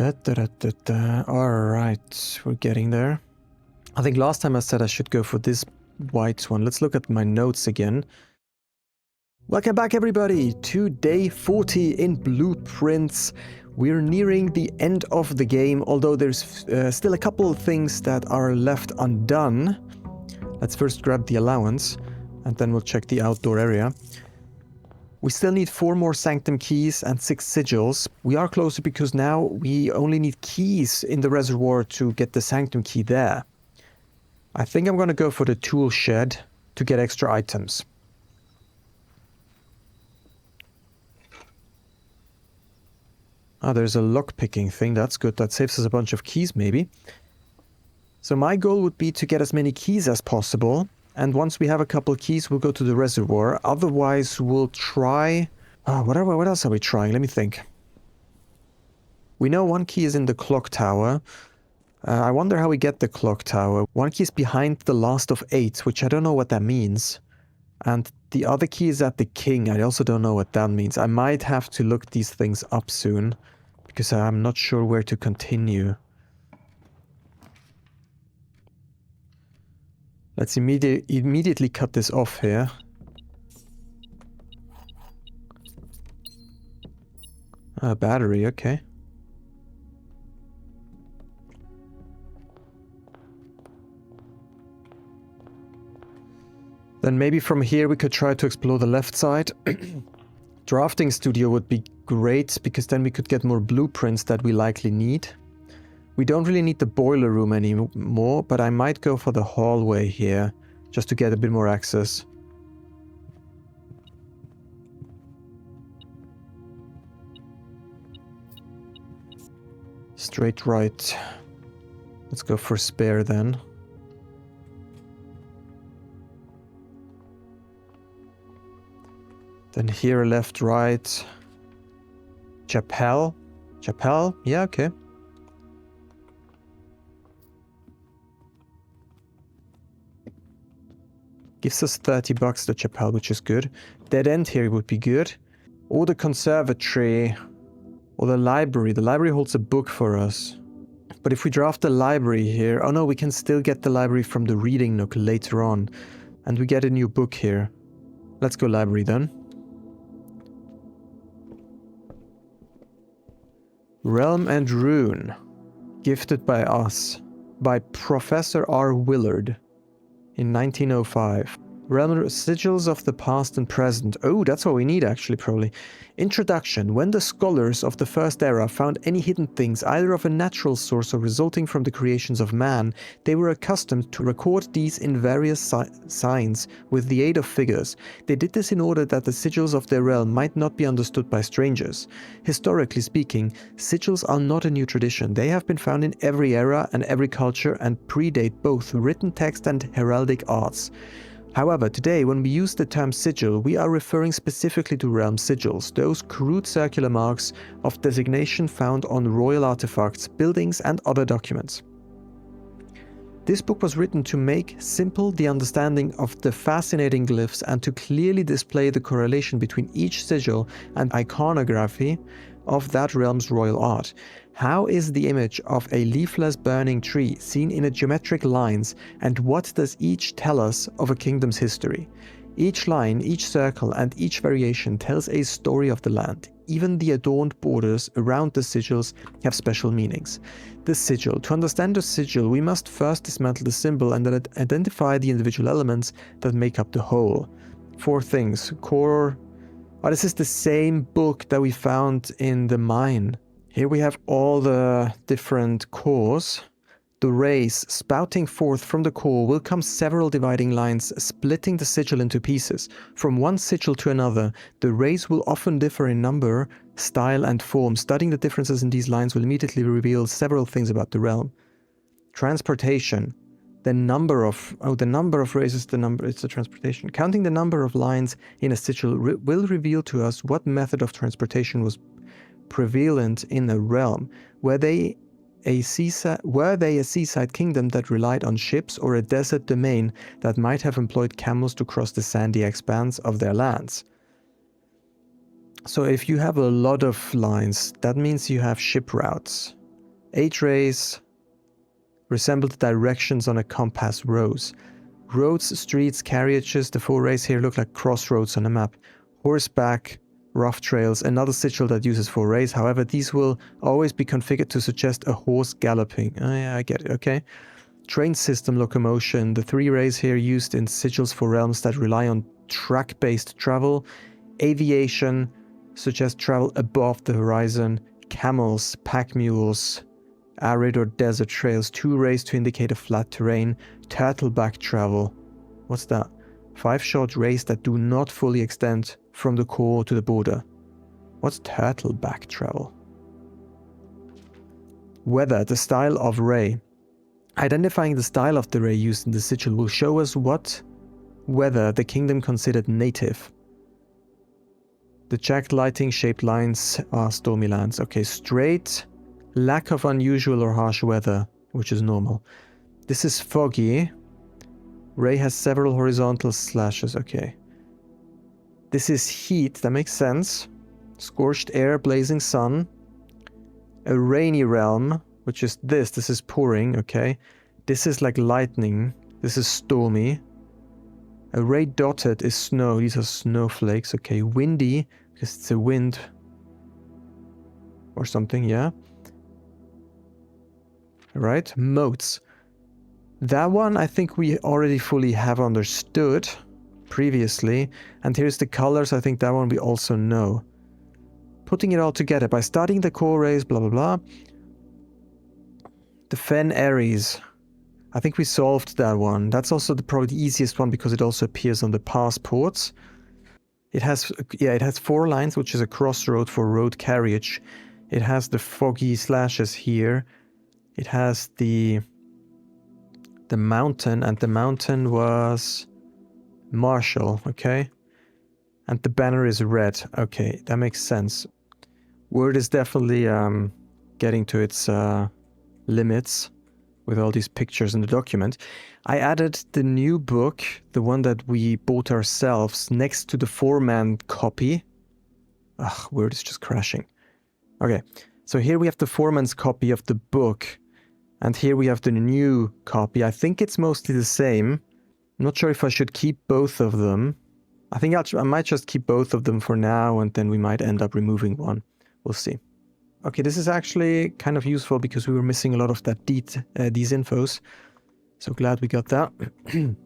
Alright, we're getting there. I think last time I said I should go for this white one. Let's look at my notes again. Welcome back everybody to day 40 in Blueprints. We're nearing the end of the game, although there's still a couple of things that are left undone. Let's first grab the allowance, and then we'll check the outdoor area. We still need 4 more Sanctum keys and 6 sigils. We are closer because now we only need keys in the reservoir to get the Sanctum key there. I think I'm going to go for the tool shed to get extra items. Ah, there's a lock-picking thing. That's good. That saves us a bunch of keys, maybe. So my goal would be to get as many keys as possible. And once we have a couple of keys, we'll go to the reservoir. Otherwise, we'll try... what else are we trying? Let me think. We know one key is in the clock tower. I wonder how we get the clock tower. One key is behind the last of 8, which I don't know what that means. And the other key is at the king. I also don't know what that means. I might have to look these things up soon, because I'm not sure where to continue. Let's immediately cut this off here. Battery, okay. Then maybe from here we could try to explore the left side. Drafting studio would be great, because then we could get more blueprints that we likely need. We don't really need the boiler room anymore, but I might go for the hallway here, just to get a bit more access. Straight right. Let's go for spare then. Then here, left, right. Chapel? Chapel? Yeah, okay. Gives us 30 bucks, the chapel, which is good. Dead end here would be good. Or the conservatory. Or the library. The library holds a book for us. But if we draft the library here... Oh no, we can still get the library from the reading nook later on. And we get a new book here. Let's go library then. Realm and Rune. Gifted by us. By Professor R. Willard. In 1905. Realm sigils of the past and present. Oh, that's what we need actually, probably. Introduction. When the scholars of the first era found any hidden things, either of a natural source or resulting from the creations of man, they were accustomed to record these in various signs with the aid of figures. They did this in order that the sigils of their realm might not be understood by strangers. Historically speaking, sigils are not a new tradition. They have been found in every era and every culture and predate both written text and heraldic arts. However, today, when we use the term sigil, we are referring specifically to realm sigils, those crude circular marks of designation found on royal artifacts, buildings, and other documents. This book was written to make simple the understanding of the fascinating glyphs and to clearly display the correlation between each sigil and iconography of that realm's royal art. How is the image of a leafless burning tree seen in a geometric lines, and what does each tell us of a kingdom's history? Each line, each circle, and each variation tells a story of the land. Even the adorned borders around the sigils have special meanings. The sigil. To understand a sigil, we must first dismantle the symbol and then identify the individual elements that make up the whole. 4 things. Core... Oh, this is the same book that we found in the mine. Here we have all the different cores. The rays spouting forth from the core will come several dividing lines, splitting the sigil into pieces. From one sigil to another, the rays will often differ in number, style, and form. Studying the differences in these lines will immediately reveal several things about the realm. Transportation. The number of rays is it's the transportation. Counting the number of lines in a sigil will reveal to us what method of transportation was prevalent in a realm. Were they a seaside kingdom that relied on ships, or a desert domain that might have employed camels to cross the sandy expanse of their lands? So if you have a lot of lines, that means you have ship routes. 8 rays resemble the directions on a compass rose. Roads, streets, carriages, the 4 rays here look like crossroads on a map. Horseback, rough trails, another sigil that uses 4 rays. However, these will always be configured to suggest a horse galloping. Oh yeah, I get it, okay. Train system locomotion, the 3 rays here used in sigils for realms that rely on track-based travel. Aviation, suggest travel above the horizon. Camels, pack mules, arid or desert trails, 2 rays to indicate a flat terrain. Turtleback travel. What's that? 5 short rays that do not fully extend from the core to the border. What's turtleback travel? Weather, the style of ray. Identifying the style of the ray used in the sigil will show us what weather the kingdom considered native. The jagged lighting shaped lines are stormy lands. Okay, straight, lack of unusual or harsh weather, which is normal. This is foggy. Ray has several horizontal slashes, okay. This is heat, that makes sense. Scorched air, blazing sun. A rainy realm, which is this is pouring, okay. This is like lightning, this is stormy. A ray dotted is snow, these are snowflakes, okay. Windy, because it's a wind. Or something, yeah. Alright, motes. That one I think we already fully have understood previously. And here's the colors, I think that one we also know. Putting it all together, by studying the core rays, blah blah blah. The Fen Ares. I think we solved that one. That's also probably the easiest one because it also appears on the passports. It has 4 lines, which is a crossroad for road carriage. It has the foggy slashes here. It has the mountain, and the mountain was Marshall, okay? And the banner is red. Okay, that makes sense. Word is definitely getting to its limits with all these pictures in the document. I added the new book, the one that we bought ourselves, next to the 4-man copy. Ugh, Word is just crashing. Okay, so here we have the 4-man's copy of the book, and here we have the new copy. I think it's mostly the same. I'm not sure if I should keep both of them. I think I might just keep both of them for now, and then we might end up removing one. We'll see. Okay, this is actually kind of useful because we were missing a lot of that these infos. So glad we got that. Then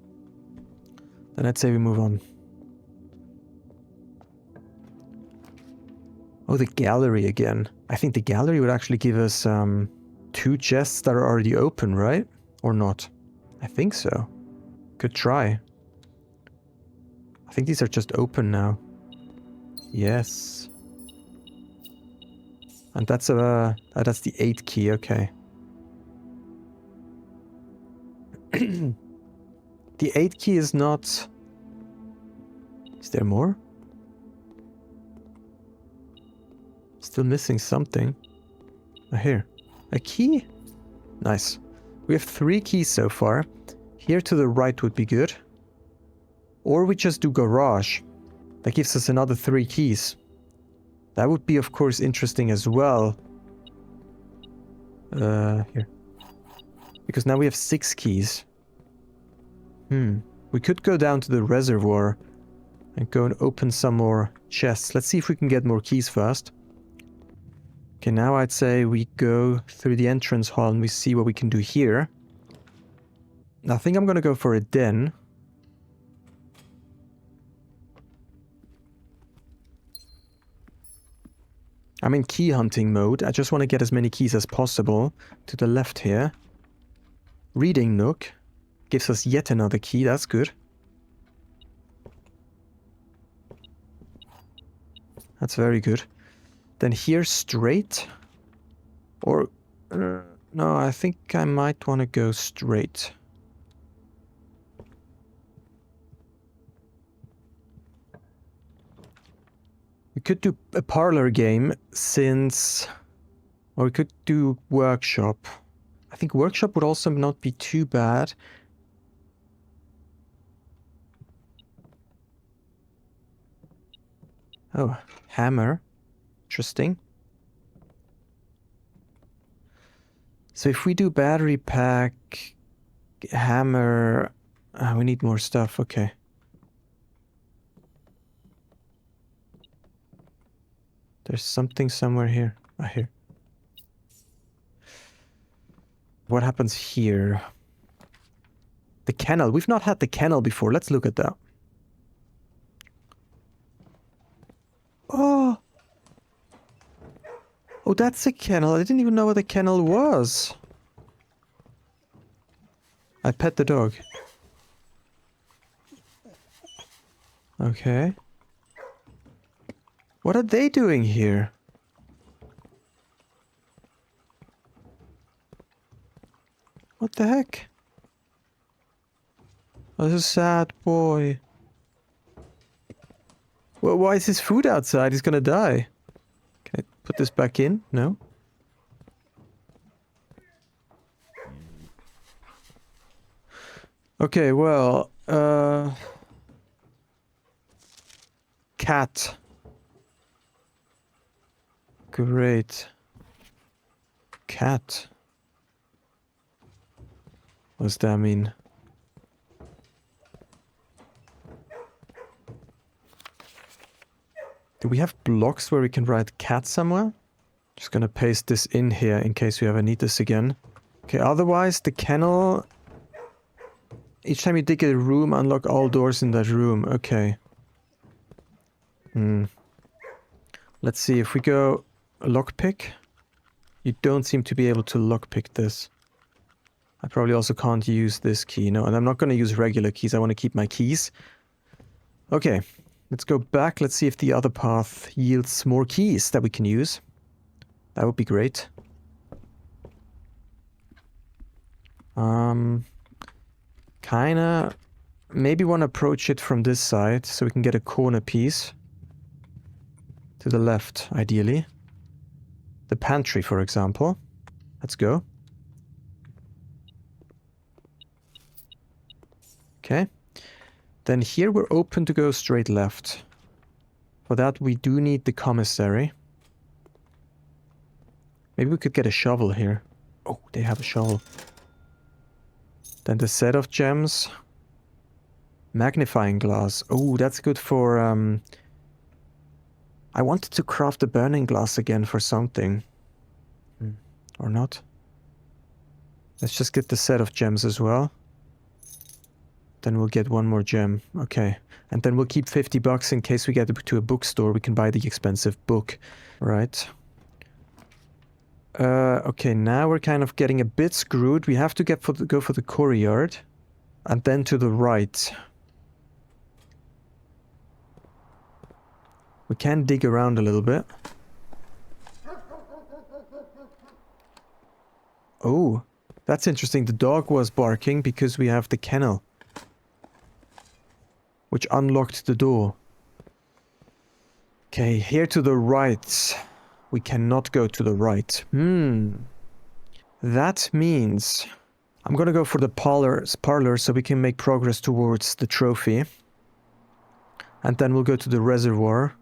I'd say we move on. Oh, the gallery again. I think the gallery would actually give us 2 chests that are already open, right? Or not? I think so. Good try. I think these are just open now. Yes. And that's the 8 key, okay. The 8 key is not... Is there more? Still missing something. Oh, here. A key? Nice. We have 3 keys so far. Here to the right would be good. Or we just do garage. That gives us another 3 keys. That would be, of course, interesting as well. Here. Because now we have 6 keys. We could go down to the reservoir and go and open some more chests. Let's see if we can get more keys first. Okay, now I'd say we go through the entrance hall and we see what we can do here. I think I'm gonna go for a den. I'm in key hunting mode. I just want to get as many keys as possible. To the left here. Reading nook. Gives us yet another key. That's good. That's very good. Then here straight. Or... no, I think I might want to go straight. We could do a parlor game since... Or we could do workshop. I think workshop would also not be too bad. Oh, hammer. Interesting. So if we do battery pack, hammer... we need more stuff, okay. There's something somewhere here. Ah, here. What happens here? The kennel. We've not had the kennel before. Let's look at that. Oh! Oh, that's a kennel. I didn't even know what a kennel was. I pet the dog. Okay. What are they doing here? What the heck? Oh, this is a sad boy. Well, why is his food outside? He's gonna die. Can I put this back in? No? Okay, well, cat. Great. Cat. What does that mean? Do we have blocks where we can write cat somewhere? Just gonna paste this in here in case we ever need this again. Okay, otherwise the kennel... Each time you dig a room, unlock all doors in that room. Okay. Let's see, if we go lockpick... You don't seem to be able to lockpick this. I probably also can't use this key. No, and I'm not gonna use regular keys. I want to keep my keys. Okay. Let's go back. Let's see if the other path yields more keys that we can use. That would be great. Kinda... Maybe want to approach it from this side so we can get a corner piece. To the left, ideally. The pantry, for example. Let's go. Okay. Then here we're open to go straight left. For that we do need the commissary. Maybe we could get a shovel here. Oh, they have a shovel. Then the set of gems. Magnifying glass. Oh, that's good for... I wanted to craft a burning glass again for something. Or not. Let's just get the set of gems as well. Then we'll get one more gem. Okay. And then we'll keep $50 in case we get to a bookstore. We can buy the expensive book. Right. Okay, now we're kind of getting a bit screwed. We have to go for the courtyard. And then to the right. We can dig around a little bit. Oh, that's interesting. The dog was barking because we have the kennel. Which unlocked the door. Okay, here to the right. We cannot go to the right. That means... I'm gonna go for the parlor so we can make progress towards the trophy. And then we'll go to the reservoir.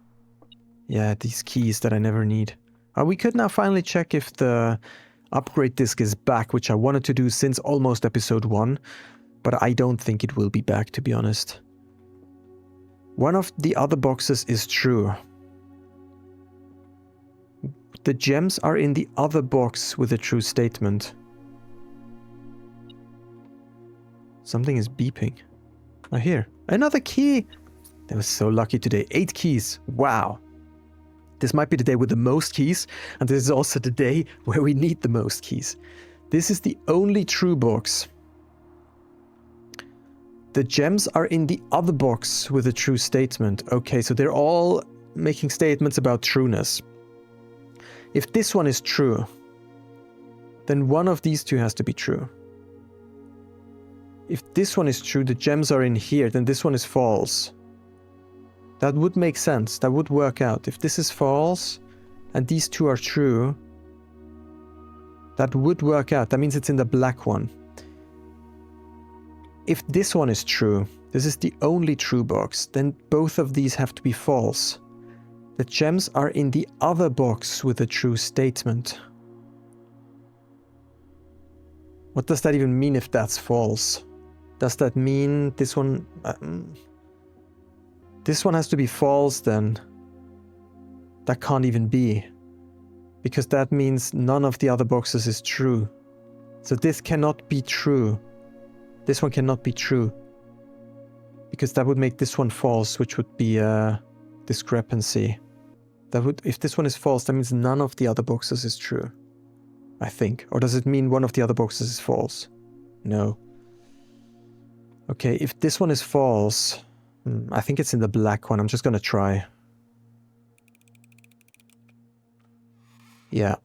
Yeah, these keys that I never need. We could now finally check if the upgrade disc is back, which I wanted to do since almost episode 1. But I don't think it will be back, to be honest. One of the other boxes is true. The gems are in the other box with a true statement. Something is beeping. Oh, here. Another key! I was so lucky today. 8 keys. Wow. This might be the day with the most keys, and this is also the day where we need the most keys. This is the only true box. The gems are in the other box with a true statement. Okay, so they're all making statements about trueness. If this one is true, then one of these two has to be true. If this one is true, the gems are in here, then this one is false. That would make sense. That would work out. If this is false, and these two are true, that would work out. That means it's in the black one. If this one is true, this is the only true box, then both of these have to be false. The gems are in the other box with a true statement. What does that even mean if that's false? Does that mean this one... this one has to be false then. That can't even be. Because that means none of the other boxes is true. So this cannot be true. This one cannot be true. Because that would make this one false, which would be a discrepancy. That would, if this one is false, that means none of the other boxes is true. I think. Or does it mean one of the other boxes is false? No. Okay, if this one is false... I think it's in the black one. I'm just gonna try. Yeah.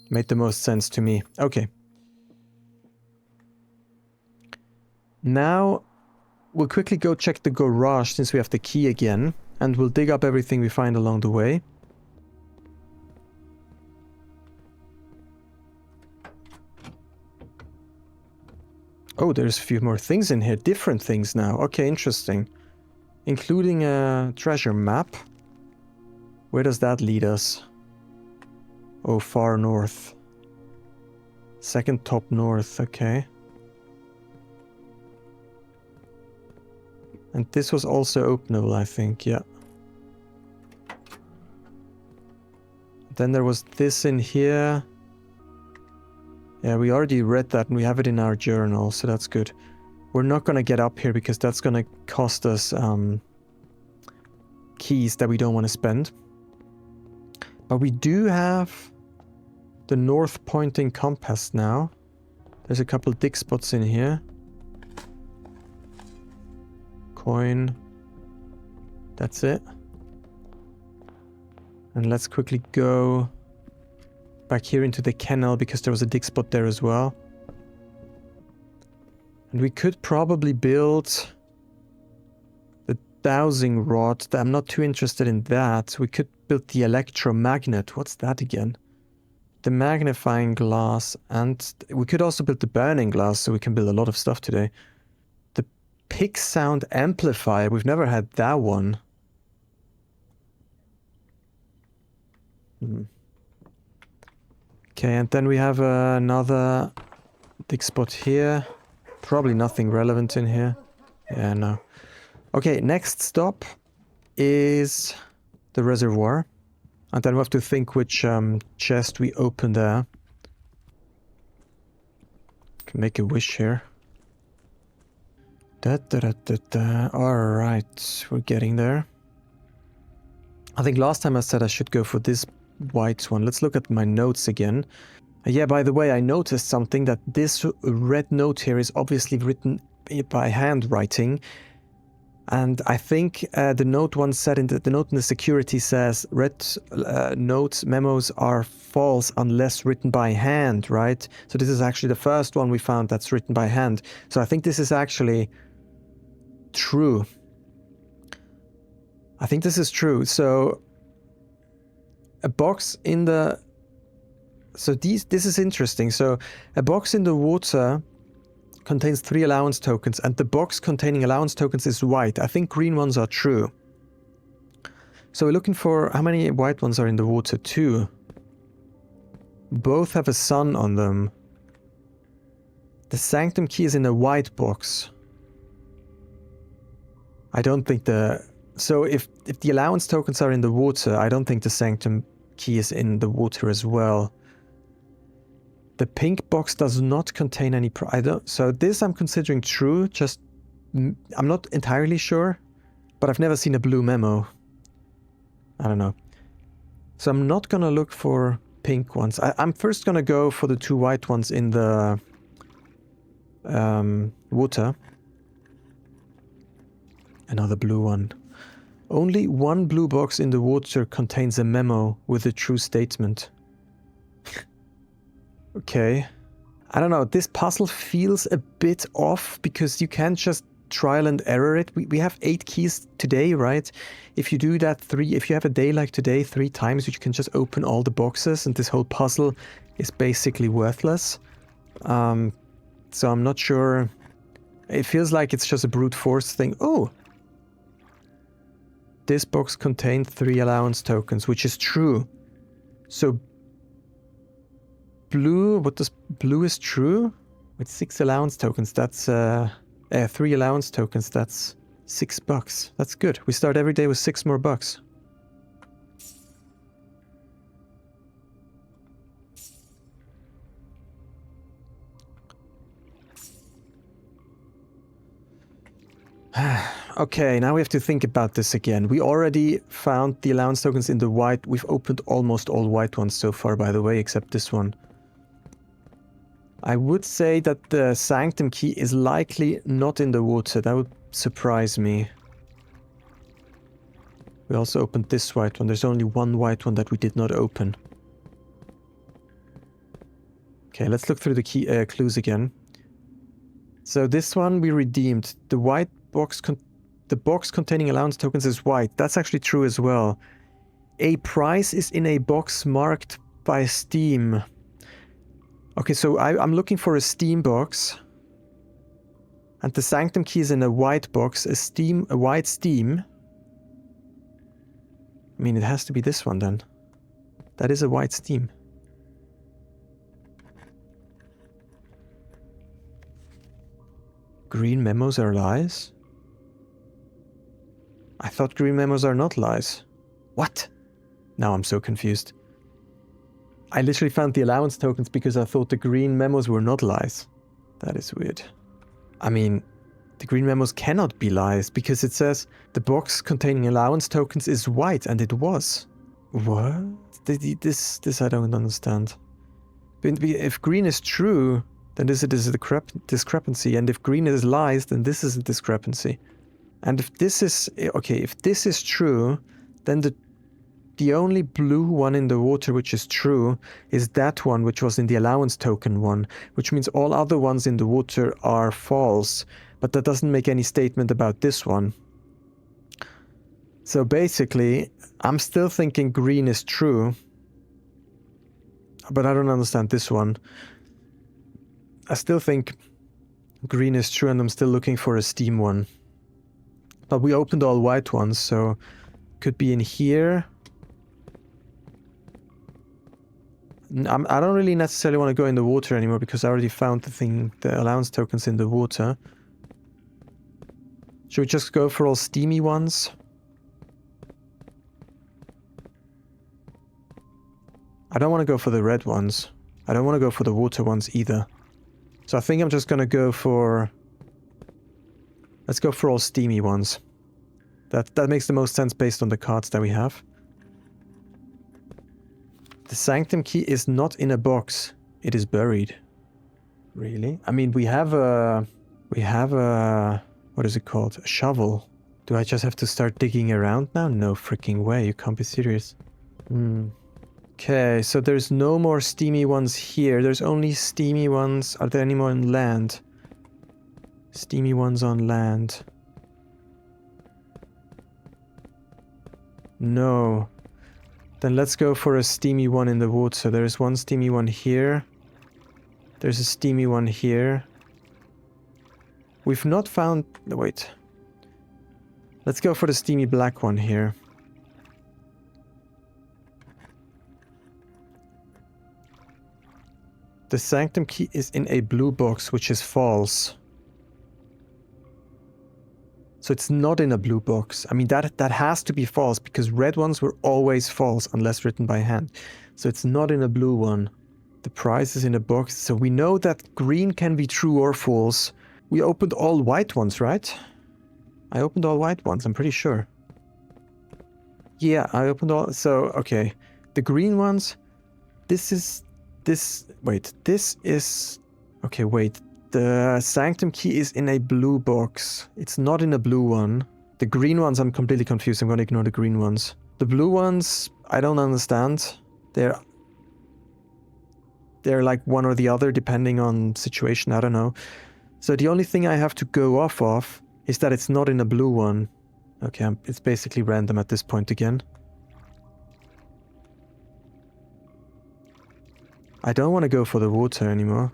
Made the most sense to me. Okay. Now, we'll quickly go check the garage since we have the key again. And we'll dig up everything we find along the way. Oh, there's a few more things in here. Different things now. Okay, interesting. Including a treasure map. Where does that lead us? Oh, far north. Second top north, okay. And this was also openable, I think, yeah. Then there was this in here. Yeah, we already read that and we have it in our journal, so that's good. We're not gonna get up here because that's gonna cost us keys that we don't want to spend. But we do have the north pointing compass now. There's a couple dig spots in here. Coin. That's it. And let's quickly go back here into the canal because there was a dig spot there as well. And we could probably build the dowsing rod. I'm not too interested in that. We could build the electromagnet. What's that again? The magnifying glass. And we could also build the burning glass, so we can build a lot of stuff today. The pick sound amplifier. We've never had that one. Okay, and then we have another dig spot here. Probably nothing relevant in here. Yeah, no. Okay, next stop is the reservoir. And then we have to think which chest we open there. Can make a wish here. Alright, we're getting there. I think last time I said I should go for this white one. Let's look at my notes again. Yeah, by the way, I noticed something, that this red note here is obviously written by handwriting. And I think the note once said in the note in the security says red notes, memos are false unless written by hand, right? So this is actually the first one we found that's written by hand. So I think this is actually true. I think this is true. So a box in the... So this is interesting. So a box in the water contains 3 allowance tokens, and the box containing allowance tokens is white. I think green ones are true. So we're looking for... How many white ones are in the water? 2. Both have a sun on them. The sanctum key is in a white box. I don't think the... So if the allowance tokens are in the water, I don't think the sanctum key is in the water as well. The pink box does not contain any... So this I'm considering true, just... I'm not entirely sure, but I've never seen a blue memo. I don't know. So I'm not gonna look for pink ones. I'm first gonna go for the 2 white ones in the... water. Another blue one. Only 1 blue box in the water contains a memo with a true statement. Okay. I don't know, this puzzle feels a bit off because you can't just trial and error it. We have 8 keys today, right? If you do that if you have a day like today 3 times, you can just open all the boxes and this whole puzzle is basically worthless. So I'm not sure. It feels like it's just a brute force thing. Oh! This box contained 3 allowance tokens, which is true. So blue, blue is true? With 6 allowance tokens, that's 3 allowance tokens, that's $6. That's good. We start every day with 6 more bucks. Okay, now we have to think about this again. We already found the allowance tokens in the white. We've opened almost all white ones so far, by the way, except this one. I would say that the Sanctum key is likely not in the water. That would surprise me. We also opened this white one. There's only one white one that we did not open. Okay, let's look through the key clues again. So this one we redeemed. The white box, the box containing allowance tokens is white. That's actually true as well. A prize is in a box marked by Steam. Okay, so I'm looking for a Steam box. And the Sanctum key is in a white box, a white Steam. I mean, it has to be this one then. That is a white Steam. Green memos are lies? I thought green memos are not lies. What? Now I'm so confused. I literally found the allowance tokens because I thought the green memos were not lies. That is weird. I mean, the green memos cannot be lies because it says the box containing allowance tokens is white, and it was. What? This I don't understand. If green is true, then this is a discrepancy, and if green is lies, then this is a discrepancy. And if this is... Okay, if this is true, then the only blue one in the water which is true is that one which was in the allowance token one, which means all other ones in the water are false, but that doesn't make any statement about this one. So basically, I'm still thinking green is true, but I don't understand this one. I still think green is true, and I'm still looking for a Steam one. But we opened all white ones, so could be in here. I don't really necessarily want to go in the water anymore because I already found the allowance tokens in the water. Should we just go for all steamy ones? I don't want to go for the red ones. I don't want to go for the water ones either. So I think I'm just going to go for... Let's go for all steamy ones. That makes the most sense based on the cards that we have. The Sanctum key is not in a box. It is buried. Really? I mean, we have a... What is it called? A shovel. Do I just have to start digging around now? No freaking way. You can't be serious. Okay, so there's no more steamy ones here. There's only steamy ones. Are there any more on land? Steamy ones on land. No. Then let's go for a steamy one in the water. There's one steamy one here. There's a steamy one here. We've not found... No, wait. Let's go for the steamy black one here. The Sanctum key is in a blue box, which is false. So it's not in a blue box. I mean, that has to be false, because red ones were always false, unless written by hand. So it's not in a blue one. The prize is in a box. So we know that green can be true or false. We opened all white ones, right? I opened all white ones, I'm pretty sure. Yeah, I opened all... So, okay. The green ones... This is... Wait, this is... Okay, wait. The Sanctum key is in a blue box. It's not in a blue one. The green ones, I'm completely confused. I'm going to ignore the green ones. The blue ones, I don't understand. They're like one or the other, depending on situation. I don't know. So the only thing I have to go off of is that it's not in a blue one. Okay, it's basically random at this point again. I don't want to go for the water anymore.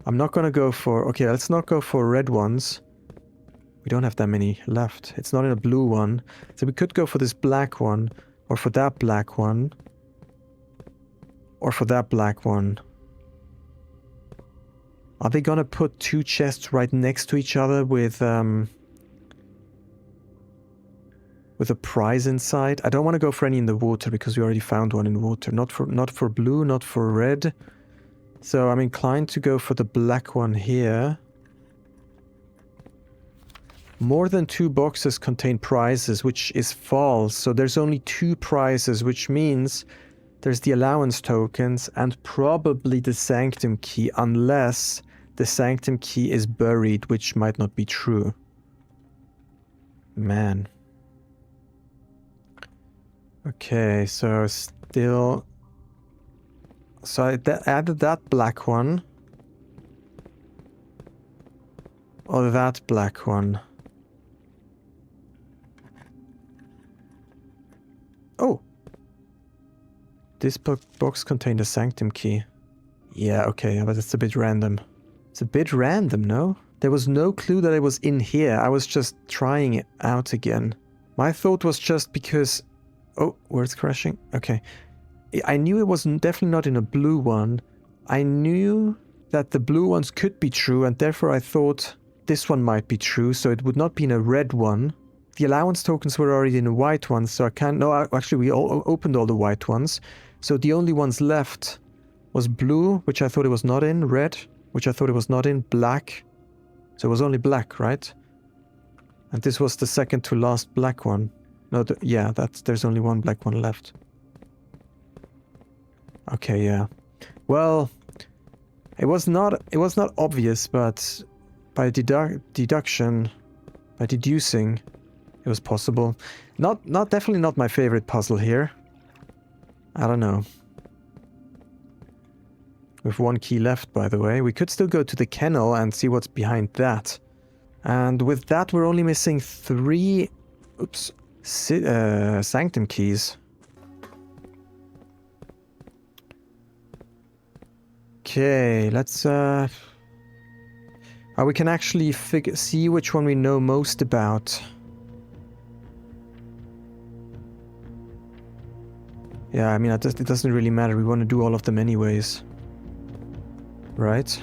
I'm not going to go for... Okay, let's not go for red ones. We don't have that many left. It's not in a blue one. So we could go for this black one. Or for that black one. Or for that black one. Are they gonna put 2 chests right next to each other with a prize inside? I don't want to go for any in the water because we already found one in water. Not for blue, not for red. So I'm inclined to go for the black one here. More than 2 boxes contain prizes, which is false. So there's only 2 prizes, which means there's the allowance tokens and probably the sanctum key, unless the sanctum key is buried, which might not be true. Man. Okay, so still... So I added that black one. Or that black one. Oh! This box contained a sanctum key. Yeah, okay, but it's a bit random. It's a bit random, no? There was no clue that it was in here. I was just trying it out again. My thought was just because... Oh, where's crashing? Okay. I knew it was definitely not in a blue one. I knew that the blue ones could be true, and therefore I thought this one might be true, so it would not be in a red one. The allowance tokens were already in a white one, so I can't... No, actually we all opened all the white ones. So the only ones left was blue, which I thought it was not in, red, which I thought it was not in, black. So it was only black, right? And this was the second to last black one. No, yeah, there's only one black one left. Okay, yeah. Well, it was not obvious, but by deduction, by deducing, it was possible. Definitely not my favorite puzzle here. I don't know. With 1 key left, by the way. We could still go to the kennel and see what's behind that. And with that, we're only missing 3... Oops. Sanctum keys. Okay, let's... we can actually see which one we know most about. Yeah, I mean, it doesn't really matter. We want to do all of them anyways. Right?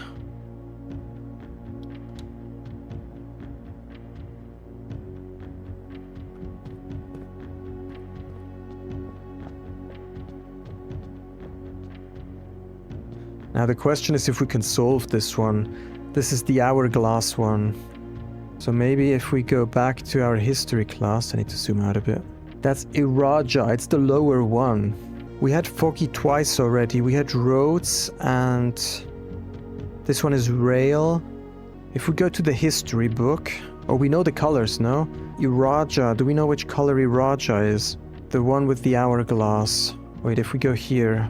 Now the question is if we can solve this one. This is the hourglass one. So maybe if we go back to our history class, I need to zoom out a bit. That's Iraja, it's the lower one. We had Foggy twice already. We had Roads and this one is Rail. If we go to the history book, oh, we know the colors, no? Iraja, do we know which color Iraja is? The one with the hourglass. Wait, if we go here.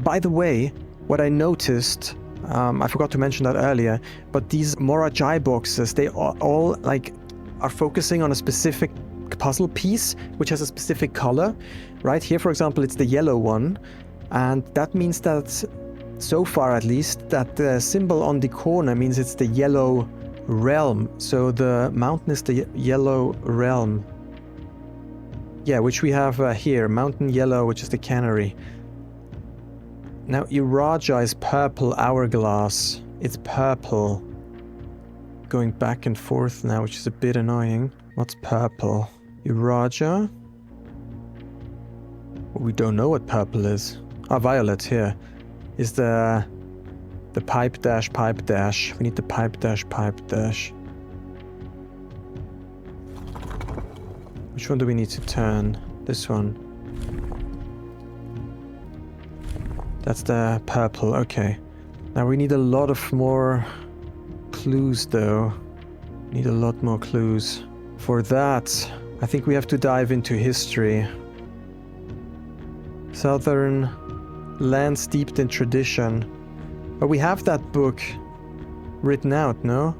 By the way, what I noticed, I forgot to mention that earlier, but these Morajai boxes, they all are focusing on a specific puzzle piece, which has a specific color. Right here, for example, it's the yellow one, and that means that, so far at least, that the symbol on the corner means it's the yellow realm. So the mountain is the yellow realm. Yeah, which we have here, mountain yellow, which is the canary. Now, Iraja is purple hourglass. It's purple. Going back and forth now, which is a bit annoying. What's purple? Iraja? We don't know what purple is. Violet here is the pipe dash, pipe dash. We need the pipe dash, pipe dash. Which one do we need to turn? This one. That's the purple, okay. Now we need a lot of more clues though. Need a lot more clues. For that, I think we have to dive into history. Southern land steeped in tradition. But we have that book written out, no?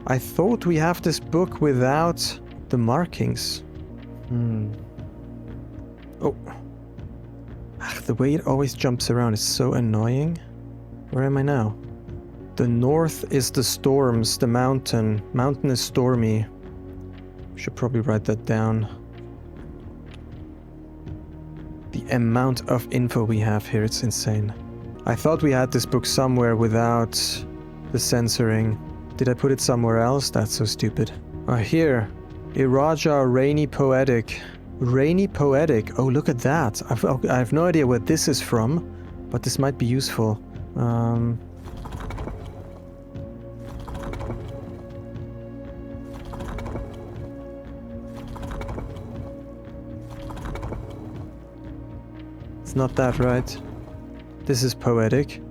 I thought we have this book without the markings. Oh. The way it always jumps around is so annoying. Where am I now? The north is the storms, the mountain. Mountain is stormy. Should probably write that down. The amount of info we have here, it's insane. I thought we had this book somewhere without The censoring. Did I put it somewhere else? That's so stupid. Here. Iraja, Rainy Poetic. Rainy Poetic. Oh, look at that. I have no idea where this is from, but this might be useful. It's not that, right? This is poetic.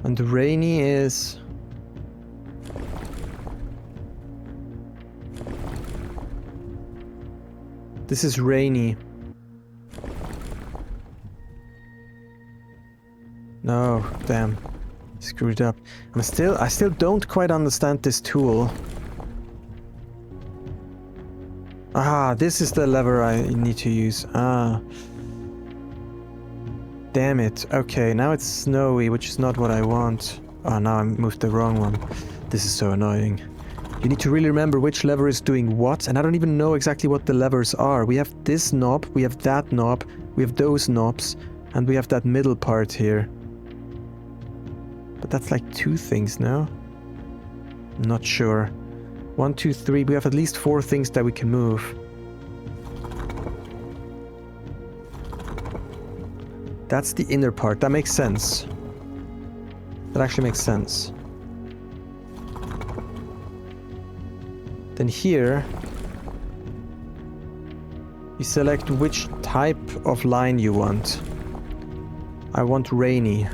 And rainy is... This is rainy. No, damn. Screwed up. I still don't quite understand this tool. Ah, this is the lever I need to use. Ah. Damn it. Okay, now it's snowy, which is not what I want. Oh, now I moved the wrong one. This is so annoying. You need to really remember which lever is doing what, and I don't even know exactly what the levers are. We have this knob, we have that knob, we have those knobs, and we have that middle part here. But that's like 2 things, no? I'm not sure. 1, 2, 3, we have at least 4 things that we can move. That's the inner part, that makes sense. That actually makes sense. Then here, you select which type of line you want. I want rainy.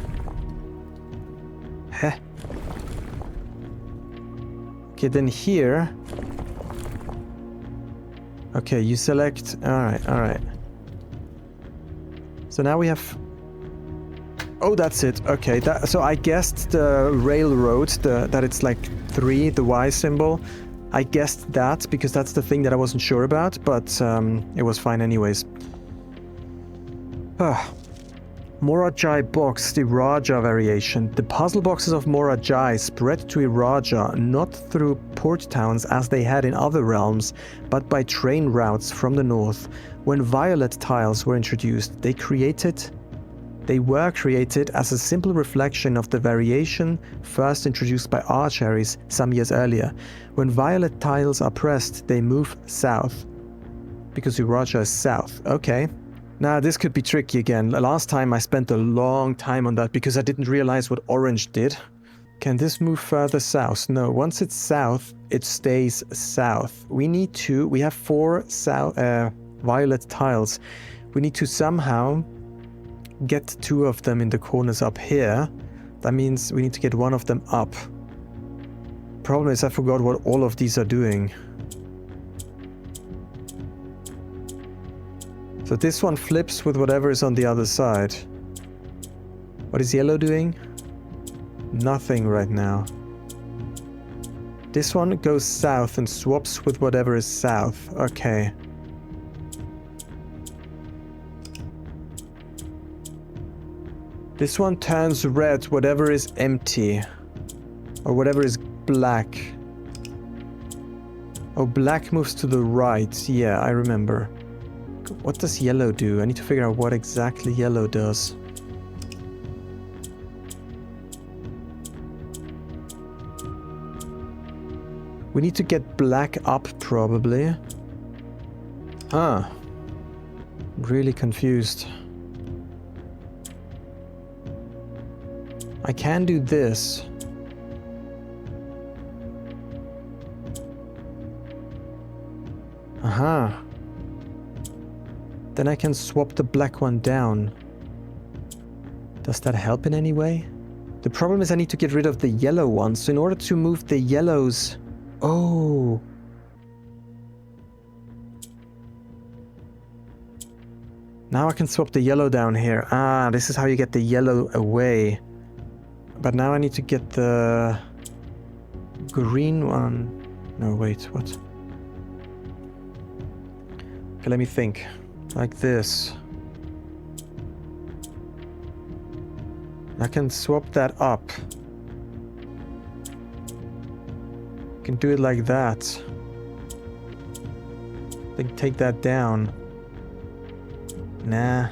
Heh. Okay, then here... Okay, you select... Alright. So now we have... Oh, that's it. Okay, so I guessed the railroad, that it's like 3, the Y symbol. I guessed that because that's the thing that I wasn't sure about, but it was fine anyways. Morajai box, the Iraja variation. The puzzle boxes of Morajai spread to Iraja not through port towns as they had in other realms, but by train routes from the north. When violet tiles were introduced, they were created as a simple reflection of the variation first introduced by archeries some years earlier. When violet tiles are pressed, they move south. Because Iraja is south. Okay. Now this could be tricky again. Last time I spent a long time on that because I didn't realize what orange did. Can this move further south? No, once it's south, it stays south. We have 4 violet tiles. We need to somehow get 2 of them in the corners up here. That means we need to get 1 of them up. Problem is I forgot what all of these are doing. So this one flips with whatever is on the other side. What is yellow doing? Nothing right now. This one goes south and swaps with whatever is south. Okay. This one turns red, whatever is empty. Or whatever is black. Oh, black moves to the right. Yeah, I remember. What does yellow do? I need to figure out what exactly yellow does. We need to get black up, probably. Really confused. I can do this. Aha. Then I can swap the black one down. Does that help in any way? The problem is I need to get rid of the yellow one, so in order to move the yellows... Oh! Now I can swap the yellow down here. Ah, this is how you get the yellow away. But now I need to get the... green one... No, wait, what? Okay, let me think. Like this. I can swap that up. Can do it like that. Then take that down. Nah.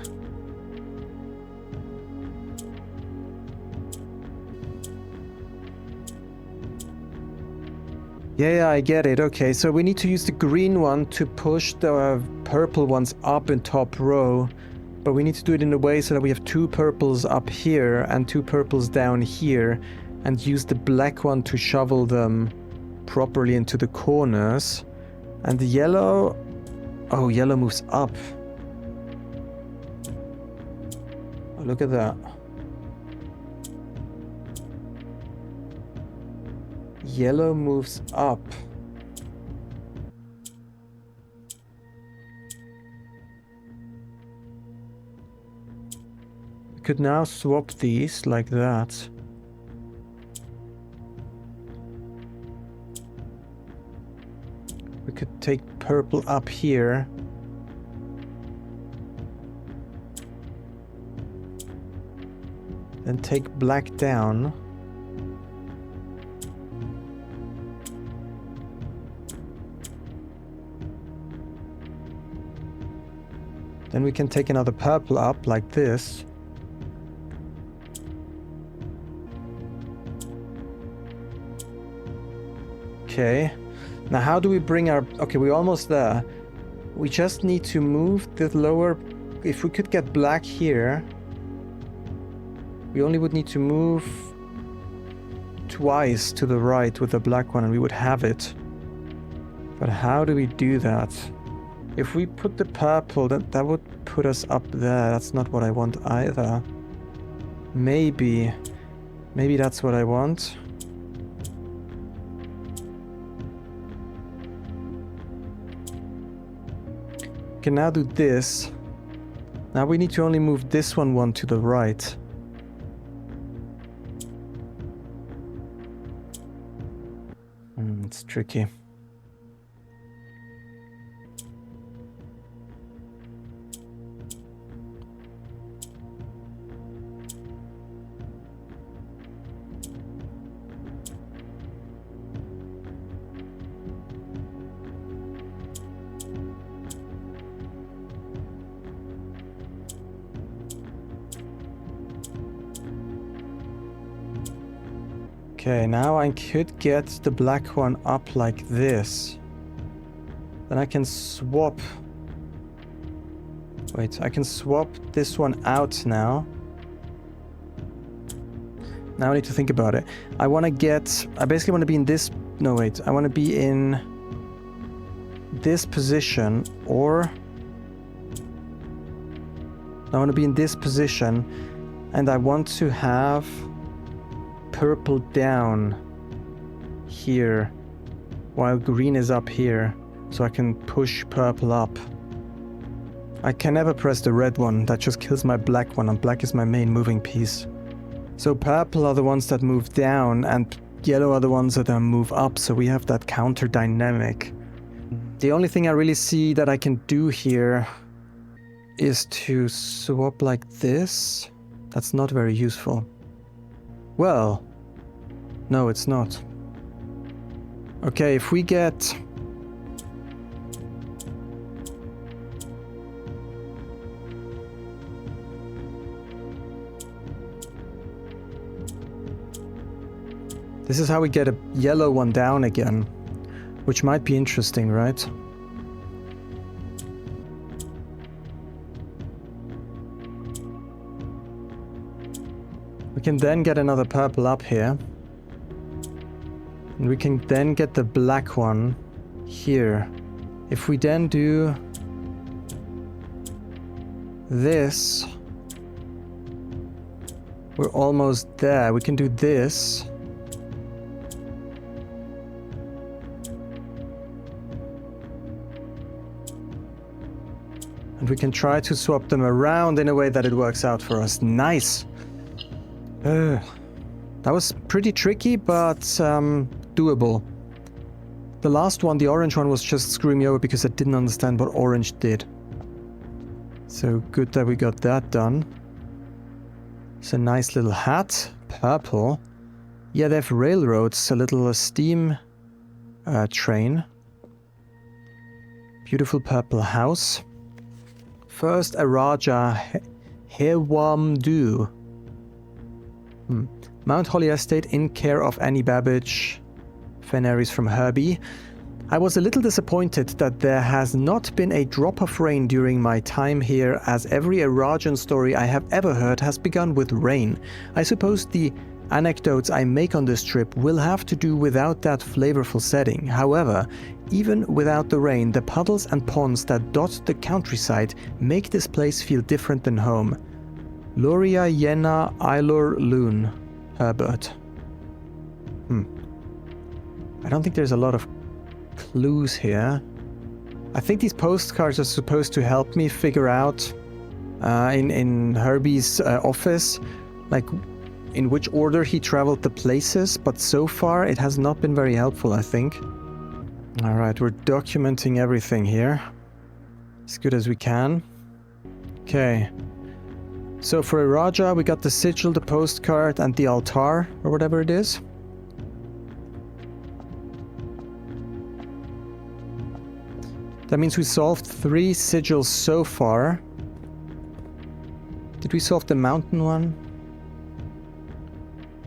Yeah, I get it. Okay, so we need to use the green one to push the purple ones up in top row. But we need to do it in a way so that we have 2 purples up here and 2 purples down here. And use the black one to shovel them properly into the corners. And the yellow... Oh, yellow moves up. Oh, look at that. Yellow moves up. We could now swap these like that. We could take purple up here. Then take black down. Then we can take another purple up like this. Okay. Now how do we bring our... Okay, we're almost there. We just need to move the lower... If we could get black here... We only would need to move twice to the right with the black one and we would have it. But how do we do that? If we put the purple, that would put us up there. That's not what I want either. Maybe that's what I want. We can now do this. Now we need to only move this one to the right. It's tricky. Okay, now I could get the black one up like this. Then I can swap... Wait, I can swap this one out now. Now I need to think about it. I want to get... I basically want to be in this... No, wait. I want to be in this position, or... I want to be in this position, and I want to have... purple down here while green is up here, so I can push purple up. I can never press the red one, that just kills my black one, and black is my main moving piece. So purple are the ones that move down and yellow are the ones that move up, so we have that counter dynamic. The only thing I really see that I can do here is to swap like this. That's not very useful. Well, no, it's not. Okay, if we get... This is how we get a yellow one down again, which might be interesting, right? We can then get another purple up here. And we can then get the black one here. If we then do this, we're almost there. We can do this. And we can try to swap them around in a way that it works out for us. Nice! That was pretty tricky, but doable. The last one, the orange one, was just screwing me over because I didn't understand what orange did. So good that we got that done. It's a nice little hat. Purple. Yeah, they have railroads, a little steam train. Beautiful purple house. First, a Raja Hewamdu. Mount Holly Estate in care of Annie Babbage. Veneris from Herbie. I was a little disappointed that there has not been a drop of rain during my time here, as every Arajan story I have ever heard has begun with rain. I suppose the anecdotes I make on this trip will have to do without that flavorful setting. However, even without the rain, the puddles and ponds that dot the countryside make this place feel different than home. Loria Yena Eilor Loon, Herbert. I don't think there's a lot of clues here. I think these postcards are supposed to help me figure out in Herbie's office, like in which order he traveled the places, but so far it has not been very helpful, I think. Alright, we're documenting everything here as good as we can. Okay. So for Iraja, we got the sigil, the postcard, and the altar, or whatever it is. That means we solved 3 sigils so far. Did we solve the mountain one?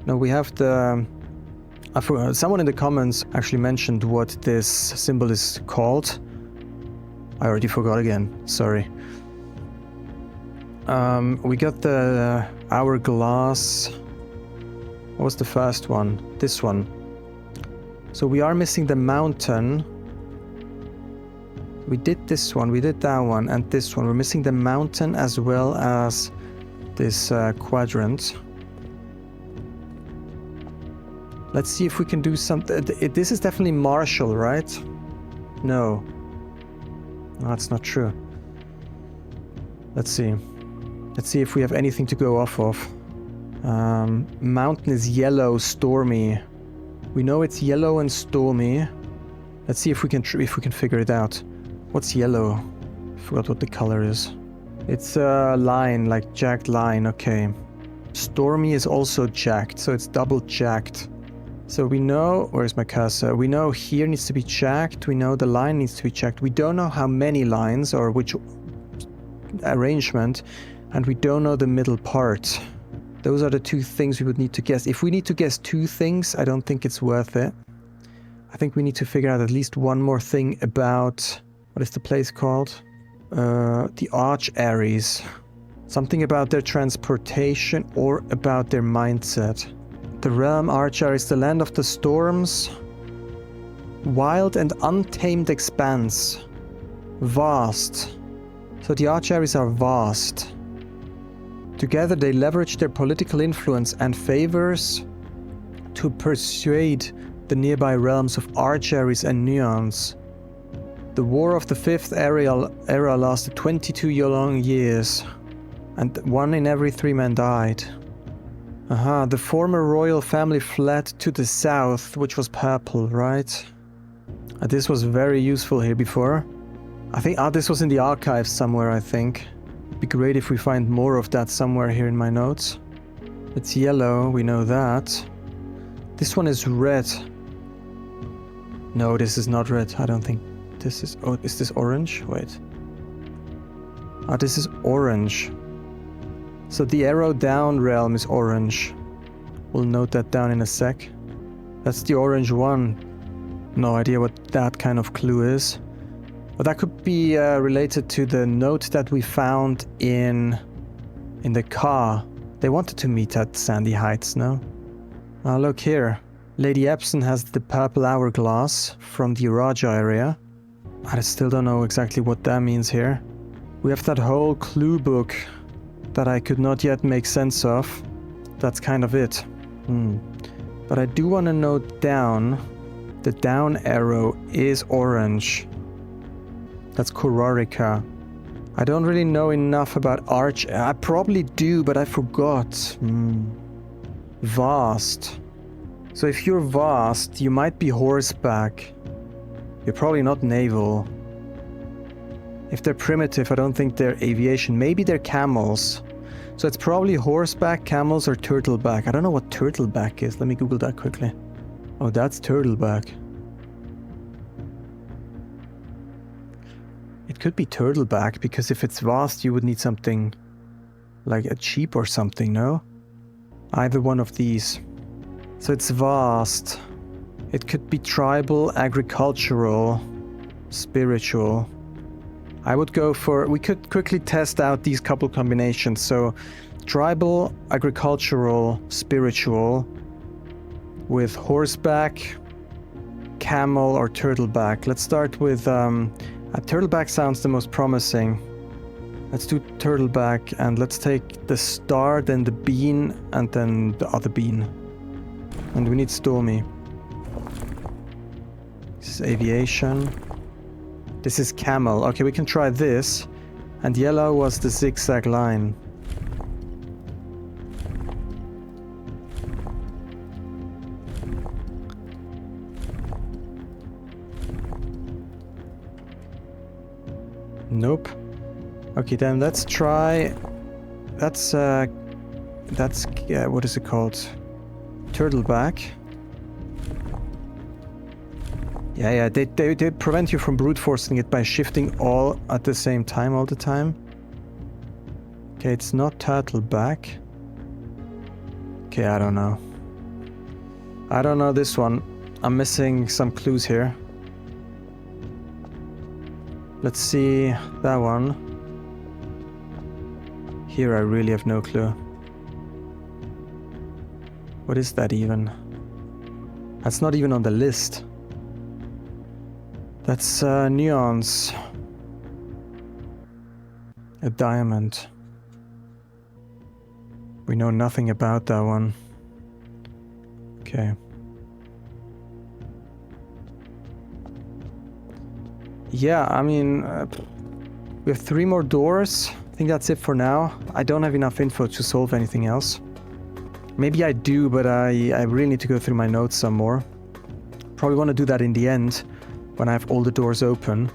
No, we have the... someone in the comments actually mentioned what this symbol is called. I already forgot again, sorry. We got the hourglass. What was the first one? This one. So we are missing the mountain. We did this one, we did that one, and this one. We're missing the mountain as well as this quadrant. Let's see if we can do something. This is definitely Marshall, right? No. No, that's not true. Let's see. Let's see if we have anything to go off of. Mountain is yellow, stormy. We know it's yellow and stormy. Let's see if we can figure it out. What's yellow? I forgot what the color is. It's a line, like jagged line, okay. Stormy is also jagged, so it's double jagged. So we know, where's my cursor? We know here needs to be jagged, we know the line needs to be jagged. We don't know how many lines or which arrangement, and we don't know the middle part. Those are the 2 things we would need to guess. If we need to guess 2 things, I don't think it's worth it. I think we need to figure out at least one more thing about... What is the place called? The Arch Aries. Something about their transportation or about their mindset. The realm Arch Aries, the land of the storms. Wild and untamed expanse. Vast. So the Arch Aries are vast. Together they leverage their political influence and favors to persuade the nearby realms of Arch Aries and Nuance. The War of the Fifth Era lasted 22 long years, and 1 in every 3 men died. The former royal family fled to the south, which was purple, right? This was very useful here before. I think, this was in the archives somewhere, I think. It'd be great if we find more of that somewhere here in my notes. It's yellow, we know that. This one is red. No, this is not red, I don't think. This is... Oh, is this orange? Wait. This is orange. So the arrow down realm is orange. We'll note that down in a sec. That's the orange one. No idea what that kind of clue is. But that could be related to the note that we found in the car. They wanted to meet at Sandy Heights, no? Look here. Lady Epson has the purple hourglass from the Raja area. I still don't know exactly what that means here. We have that whole clue book that I could not yet make sense of. That's kind of it. But I do want to note down, the down arrow is orange. That's Kororika. I don't really know enough about Arch. I probably do, but I forgot. Vast. So if you're vast, you might be horseback. You're probably not naval. If they're primitive, I don't think they're aviation. Maybe they're camels. So it's probably horseback, camels, or turtleback. I don't know what turtleback is. Let me Google that quickly. Oh, that's turtleback. It could be turtleback, because if it's vast, you would need something like a sheep or something, no? Either one of these. So it's vast. It could be tribal, agricultural, spiritual. I would go for... We could quickly test out these couple combinations. So, tribal, agricultural, spiritual, with horseback, camel, or turtleback. Let's start with... a turtleback sounds the most promising. Let's do turtleback, and let's take the star, then the bean, and then the other bean. And we need Stormy. This is aviation. This is camel. Okay, we can try this. And yellow was the zigzag line. Nope. Okay, then let's try... That's what is it called? Turtleback. Yeah, they prevent you from brute forcing it by shifting all at the same time all the time. Okay, it's not turtleback. Okay, I don't know. I don't know this one. I'm missing some clues here. Let's see that one. Here I really have no clue. What is that even? That's not even on the list. That's neons. A diamond. We know nothing about that one. Okay. Yeah, I mean, we have 3 more doors. I think that's it for now. I don't have enough info to solve anything else. Maybe I do, but I really need to go through my notes some more. Probably want to do that in the end, when I have all the doors open.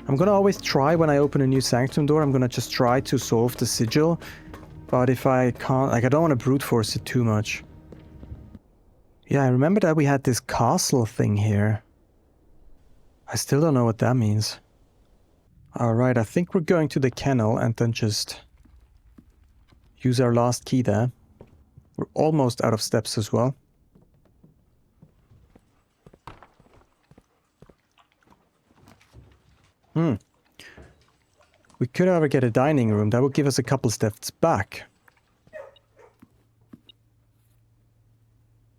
I'm gonna always try when I open a new sanctum door, I'm gonna just try to solve the sigil. But if I can't, like, I don't want to brute force it too much. Yeah, I remember that we had this castle thing here. I still don't know what that means. Alright, I think we're going to the kennel and then just use our last key there. We're almost out of steps as well. We could ever get a dining room. That would give us a couple steps back.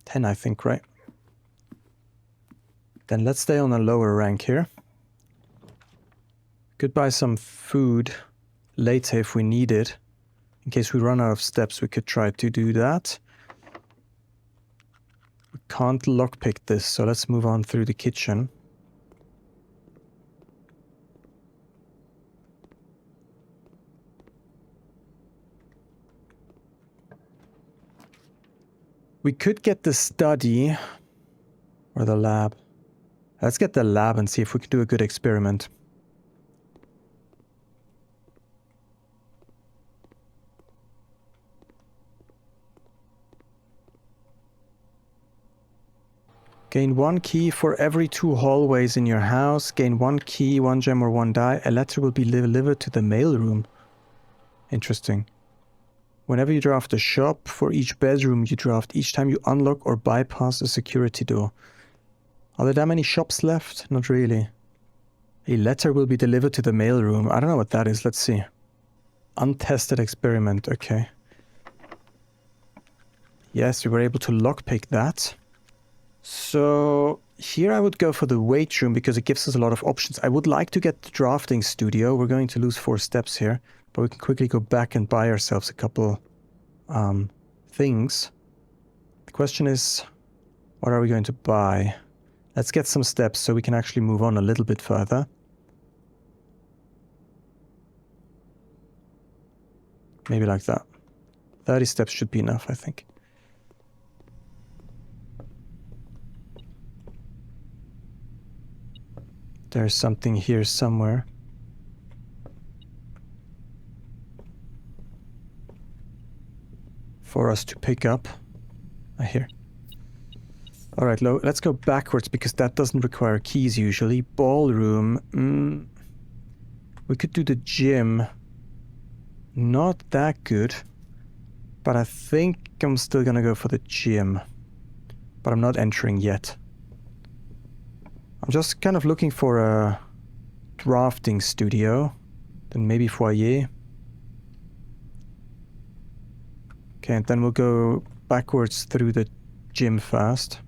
10, I think, right? Then let's stay on a lower rank here. Could buy some food later if we need it. In case we run out of steps, we could try to do that. We can't lockpick this, so let's move on through the kitchen. We could get the study or the lab. Let's get the lab and see if we can do a good experiment. Gain 1 key for every 2 hallways in your house. Gain 1 key, 1 gem or 1 die. A letter will be delivered to the mailroom. Interesting. Whenever you draft a shop, for each bedroom you draft each time you unlock or bypass a security door. Are there that many shops left? Not really. A letter will be delivered to the mailroom. I don't know what that is. Let's see. Untested experiment. Okay. Yes, we were able to lockpick that. So here I would go for the weight room because it gives us a lot of options. I would like to get the drafting studio. We're going to lose 4 steps here. But we can quickly go back and buy ourselves a couple things. The question is, what are we going to buy? Let's get some steps so we can actually move on a little bit further. Maybe like that. 30 steps should be enough, I think. There's something here somewhere. For us to pick up. Here. Alright, let's go backwards because that doesn't require keys usually. Ballroom. We could do the gym. Not that good. But I think I'm still gonna go for the gym. but I'm not entering yet. I'm just kind of looking for a drafting studio, then maybe foyer. Okay, and then we'll go backwards through the gym first.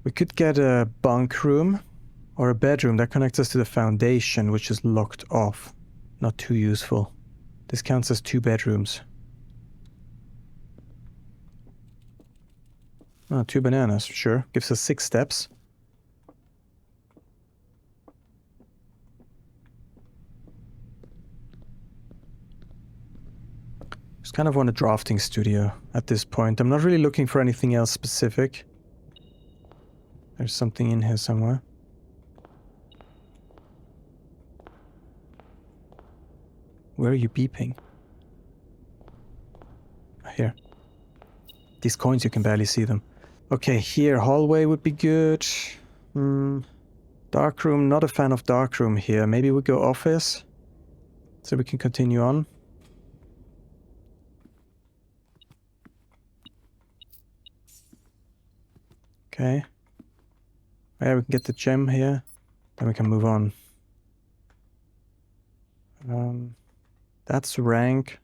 We could get a bunk room or a bedroom that connects us to the foundation, which is locked off. Not too useful. This counts as 2 bedrooms. Oh, 2 bananas, sure. Gives us 6 steps. Just kind of want a drafting studio at this point. I'm not really looking for anything else specific. There's something in here somewhere. Where are you beeping? Here. These coins, you can barely see them. Okay, here, hallway would be good. Darkroom, not a fan of darkroom here. Maybe we go office, so we can continue on. Okay. Yeah, we can get the gem here. Then we can move on. That's rank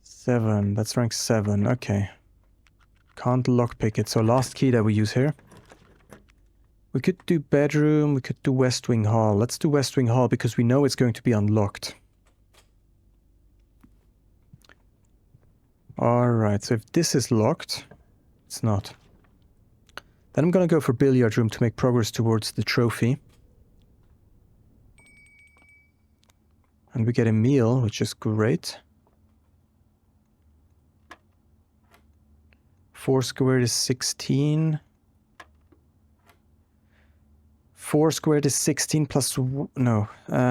7. That's rank 7. Okay. Can't lockpick it, so last key that we use here. We could do bedroom, we could do West Wing Hall. Let's do West Wing Hall because we know it's going to be unlocked. Alright, so if this is locked, it's not. Then I'm gonna go for billiard room to make progress towards the trophy. And we get a meal, which is great. 4 squared is 16. 4 squared is 16 plus... No.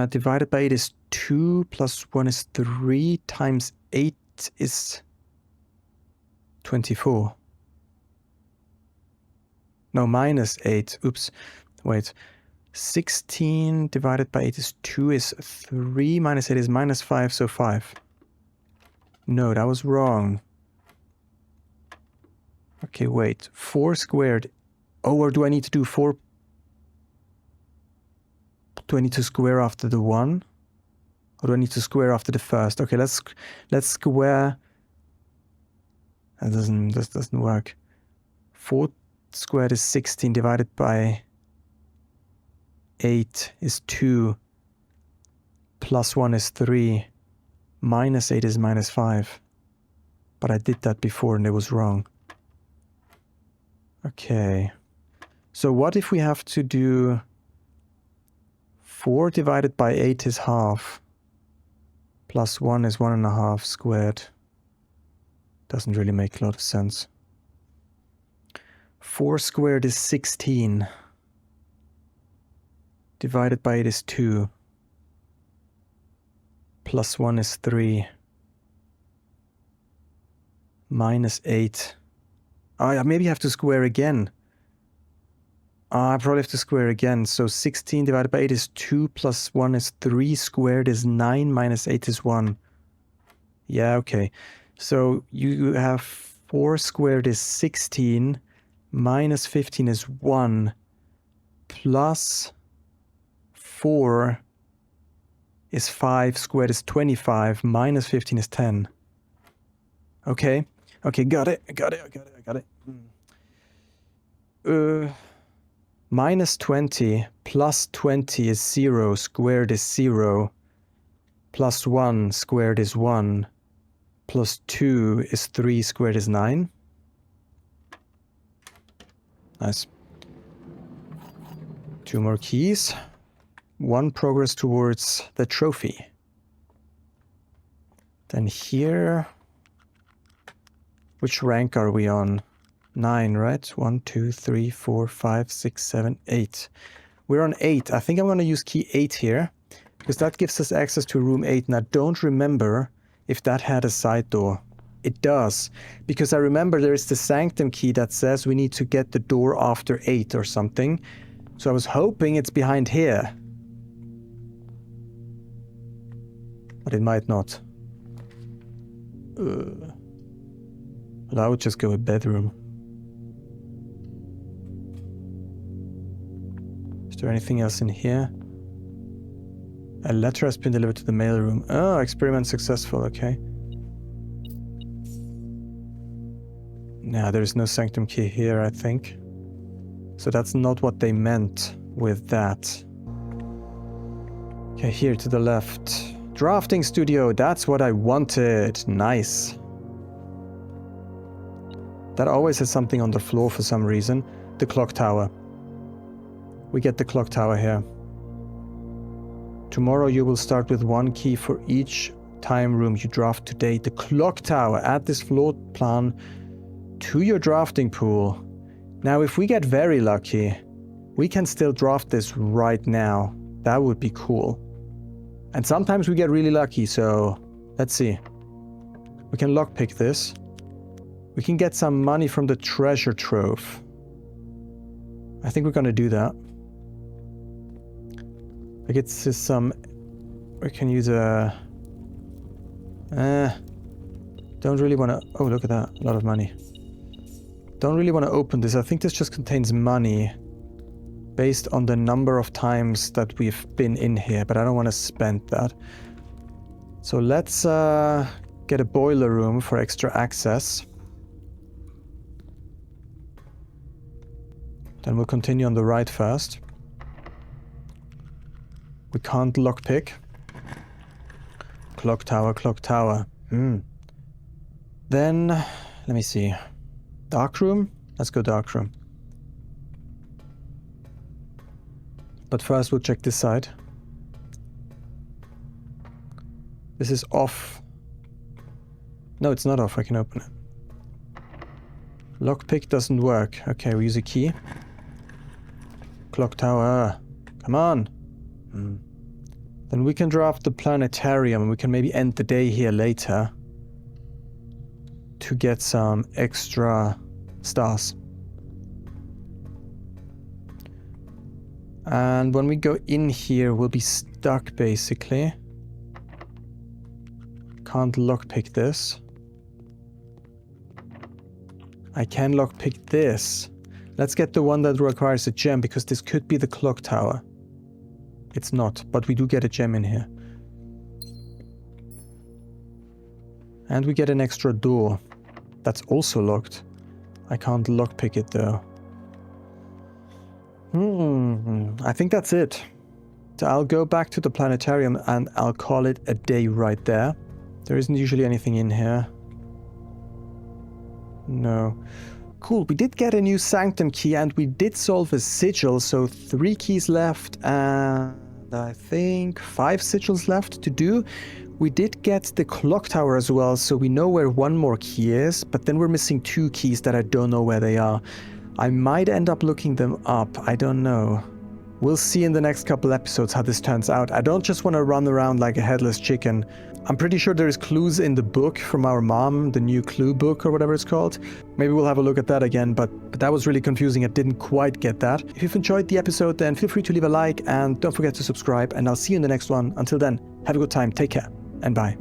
Divided by 8 is 2, plus 1 is 3, times 8 is 24. No, minus 8. Oops. Wait. 16 divided by 8 is 2 is 3, minus 8 is minus 5, so 5. No, that was wrong. Okay, wait. 4 squared. Oh, or do I need to do 4? Do I need to square after the 1? Or do I need to square after the first? Okay, let's square. This doesn't work. 4 squared is 16 divided by 8 is 2. Plus 1 is 3. Minus 8 is minus 5. But I did that before and it was wrong. Okay. So what if we have to do 4 divided by 8 is half. Plus 1 is 1.5 squared. Doesn't really make a lot of sense. 4 squared is 16. Divided by 8 is 2. Plus 1 is 3. Minus 8. I maybe have to square again. I probably have to square again. So 16 divided by 8 is 2, plus 1 is 3, squared is 9, minus 8 is 1. Yeah, okay. So you have 4 squared is 16, minus 15 is 1, plus 4 is 5, squared is 25, minus 15 is 10. Okay. Okay, got it. Minus 20 plus 20 is 0, squared is 0, plus 1 squared is 1, plus 2 is 3, squared is 9. Nice. 2 more keys. 1 progress towards the trophy. Then here... Which rank are we on? 9, right? 1, 2, 3, 4, 5, 6, 7, 8. We're on 8. I think I'm going to use key 8 here, because that gives us access to room 8. And I don't remember if that had a side door. It does, because I remember there is the sanctum key that says we need to get the door after 8 or something. So I was hoping it's behind here. But it might not. Well, I would just go with bedroom. Is there anything else in here? A letter has been delivered to the mailroom. Oh, experiment successful, okay. Nah, there is no sanctum key here, I think. So that's not what they meant with that. Okay, here to the left. Drafting studio, that's what I wanted. Nice. That always has something on the floor for some reason. The clock tower. We get the clock tower here. Tomorrow you will start with 1 key for each time room you draft today. The clock tower. Add this floor plan to your drafting pool. Now, if we get very lucky, we can still draft this right now. That would be cool. And sometimes we get really lucky, so let's see. We can lockpick this. We can get some money from the treasure trove. I think we're gonna do that. Like it's just some... We can use a... Don't really want to... Oh, look at that. A lot of money. Don't really want to open this. I think this just contains money based on the number of times that we've been in here, but I don't want to spend that. So let's get a boiler room for extra access. Then we'll continue on the right first. We can't lockpick. Clock tower, clock tower. Then, let me see. Dark room? Let's go dark room. But first we'll check this side. This is off. No, it's not off. I can open it. Lockpick doesn't work. Okay, we use a key. Clock tower. Come on. Then we can draft the planetarium and we can maybe end the day here later to get some extra stars. And when we go in here, we'll be stuck basically. Can't lockpick this. I can lockpick this. Let's get the one that requires a gem because this could be the clock tower. It's not, but we do get a gem in here. And we get an extra door. That's also locked. I can't lockpick it though. I think that's it. So I'll go back to the planetarium and I'll call it a day right there. There isn't usually anything in here. No. Cool, we did get a new sanctum key and we did solve a sigil, so 3 keys left and I think 5 sigils left to do. We did get the clock tower as well, so we know where 1 more key is, but then we're missing 2 keys that I don't know where they are. I might end up looking them up, I don't know. We'll see in the next couple episodes how this turns out. I don't just want to run around like a headless chicken. I'm pretty sure there's clues in the book from our mom, the new clue book or whatever it's called. Maybe we'll have a look at that again, but that was really confusing. I didn't quite get that. If you've enjoyed the episode, then feel free to leave a like and don't forget to subscribe, and I'll see you in the next one. Until then, have a good time, take care, and bye.